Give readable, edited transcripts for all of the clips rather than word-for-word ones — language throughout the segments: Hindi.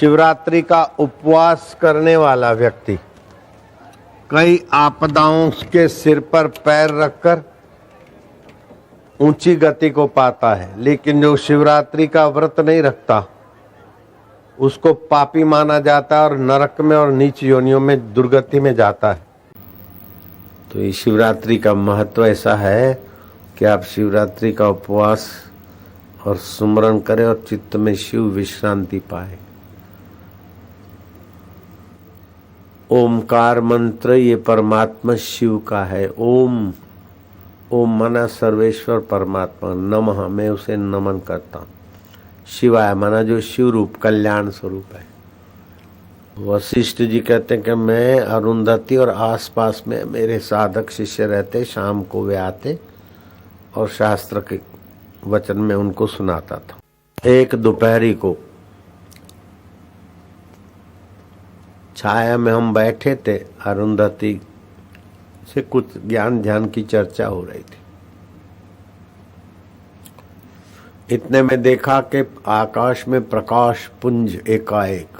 शिवरात्रि का उपवास करने वाला व्यक्ति कई आपदाओं के सिर पर पैर रखकर ऊंची गति को पाता है, लेकिन जो शिवरात्रि का व्रत नहीं रखता उसको पापी माना जाता है और नरक में और नीच योनियों में दुर्गति में जाता है। तो ये शिवरात्रि का महत्व ऐसा है कि आप शिवरात्रि का उपवास और सुमरण करें और चित्त में शिव विश्रांति पाए। ओमकार मंत्र ये परमात्मा शिव का है। ओम ओम माना सर्वेश्वर परमात्मा, नमः मैं उसे नमन करता हूँ। शिवाय माना जो शिव रूप कल्याण स्वरूप है। वशिष्ठ जी कहते हैं कि मैं अरुंधति और आसपास में मेरे साधक शिष्य रहते, शाम को वे आते और शास्त्र के वचन में उनको सुनाता था। एक दोपहरी को छाया में हम बैठे थे, अरुंधति से कुछ ज्ञान ध्यान की चर्चा हो रही थी। इतने में देखा कि आकाश में प्रकाश पुंज एकाएक।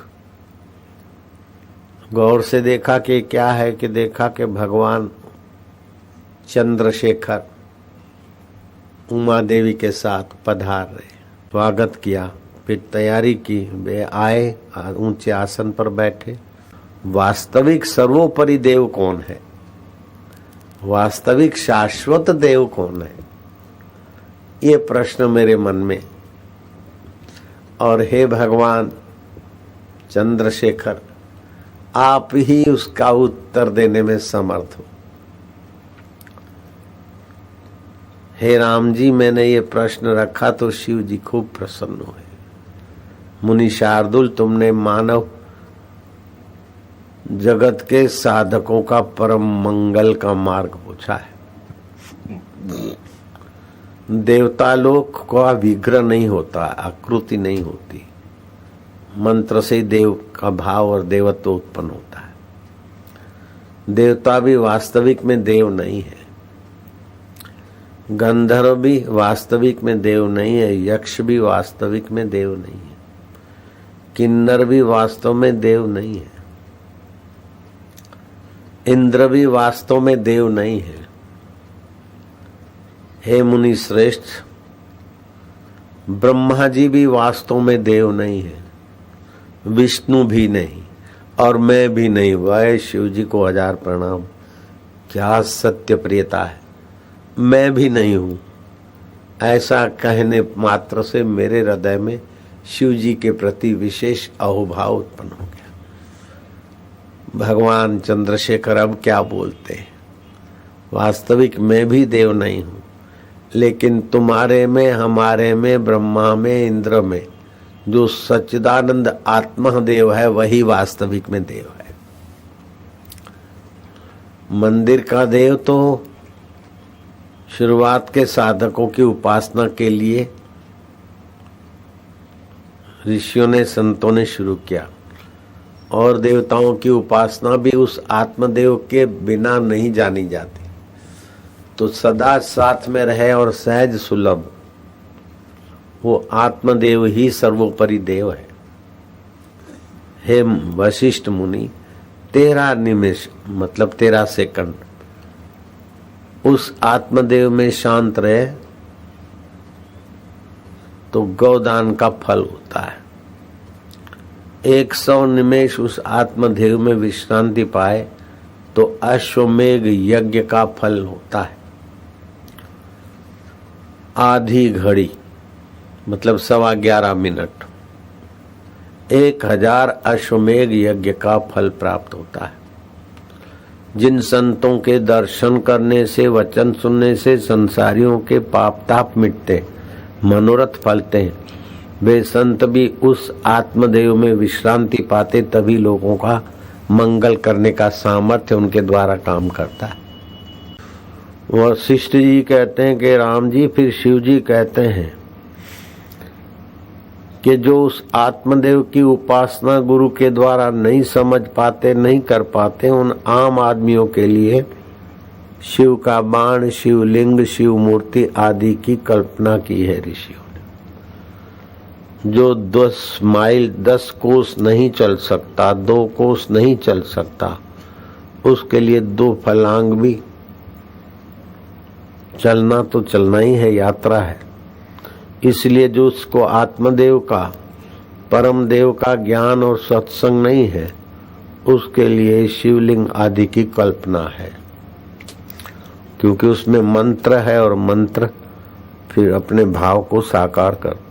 गौर से देखा कि क्या है, कि देखा कि भगवान चंद्रशेखर उमा देवी के साथ पधार रहे। स्वागत किया, फिर तैयारी की, वे आए, ऊंचे आसन पर बैठे। वास्तविक सर्वोपरि देव कौन है? वास्तविक शाश्वत देव कौन है? ये प्रश्न मेरे मन में। और हे भगवान चंद्रशेखर, आप ही उसका उत्तर देने में समर्थ हो। हे राम जी, मैंने ये प्रश्न रखा तो शिव जी खूब प्रसन्न हुए। मुनि शार्दुल, तुमने मानव जगत के साधकों का परम मंगल का मार्ग पूछा है। देवता लोक का विग्रह नहीं होता, आकृति नहीं होती, मंत्र से देव का भाव और देवत्व उत्पन्न होता है। देवता भी वास्तविक में देव नहीं है, गंधर्व भी वास्तविक में देव नहीं है, यक्ष भी वास्तविक में देव नहीं है, किन्नर भी वास्तव में देव नहीं है, इंद्र भी वास्तव में देव नहीं है। हे मुनि श्रेष्ठ, ब्रह्मा जी भी वास्तव में देव नहीं है, विष्णु भी नहीं, और मैं भी नहीं। वह शिव जी को हजार प्रणाम। क्या सत्य प्रियता है, मैं भी नहीं हूं। ऐसा कहने मात्र से मेरे हृदय में शिव जी के प्रति विशेष अहोभाव उत्पन्न हो गया। भगवान चंद्रशेखर अब क्या बोलते हैं? वास्तविक मैं भी देव नहीं हूं, लेकिन तुम्हारे में, हमारे में, ब्रह्मा में, इंद्र में जो सच्चिदानंद आत्मा देव है वही वास्तविक में देव है। मंदिर का देव तो शुरुआत के साधकों की उपासना के लिए ऋषियों ने, संतों ने शुरू किया, और देवताओं की उपासना भी उस आत्मदेव के बिना नहीं जानी जाती। तो सदा साथ में रहे और सहज सुलभ, वो आत्मदेव ही सर्वोपरि देव है। हे वशिष्ठ मुनि, 13 निमिष मतलब 13 सेकंड उस आत्मदेव में शांत रहे तो गौदान का फल होता है। 100 निमेष उस आत्मदेव में विश्रांति पाए तो अश्वमेघ यज्ञ का फल होता है। आधी घड़ी मतलब 11.15 मिनट 1000 अश्वमेघ यज्ञ का फल प्राप्त होता है। जिन संतों के दर्शन करने से, वचन सुनने से संसारियों के पाप ताप मिटते, मनोरथ फलते हैं, वे संत भी उस आत्मदेव में विश्रांति पाते, तभी लोगों का मंगल करने का सामर्थ्य उनके द्वारा काम करता है। वशिष्ठ जी कहते हैं कि राम जी, फिर शिव जी कहते हैं कि जो उस आत्मदेव की उपासना गुरु के द्वारा नहीं समझ पाते, नहीं कर पाते, उन आम आदमियों के लिए शिव का बाण, शिवलिंग, शिव मूर्ति आदि की कल्पना की है ऋषियों ने। जो 10 माइल 10 कोस नहीं चल सकता, 2 कोस नहीं चल सकता, उसके लिए 2 फलांग भी चलना तो चलना ही है, यात्रा है। इसलिए जो उसको आत्मदेव का, परम देव का ज्ञान और सत्संग नहीं है, उसके लिए शिवलिंग आदि की कल्पना है, क्योंकि उसमें मंत्र है और मंत्र फिर अपने भाव को साकार करता।